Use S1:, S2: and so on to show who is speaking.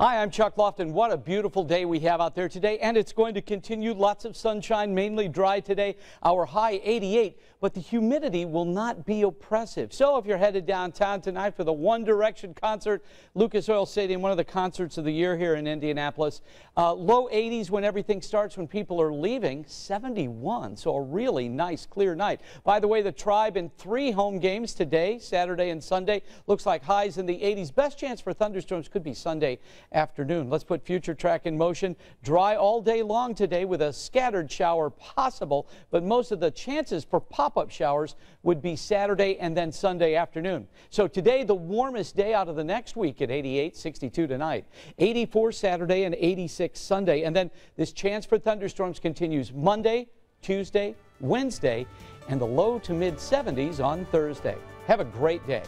S1: Hi, I'm Chuck Lofton. What a beautiful day we have out there today, and it's going to continue. Lots of sunshine, mainly dry today. Our high 88, but the humidity will not be oppressive. So if you're headed downtown tonight for the One Direction concert, Lucas Oil Stadium, one of the concerts of the year here in Indianapolis, low 80s when everything starts, when people are leaving, 71. So a really nice, clear night. By the way, the Tribe in 3 home games today, Saturday and Sunday. Looks like highs in the 80s. Best chance for thunderstorms could be Sunday afternoon. Let's put FutureTrack in motion. Dry all day long today with a scattered shower possible, but most of the chances for pop-up showers would be Saturday and then Sunday afternoon. So today, the warmest day out of the next week at 88, 62 tonight, 84 Saturday and 86 Sunday. And then this chance for thunderstorms continues Monday, Tuesday, Wednesday, and the low to mid 70s on Thursday. Have a great day.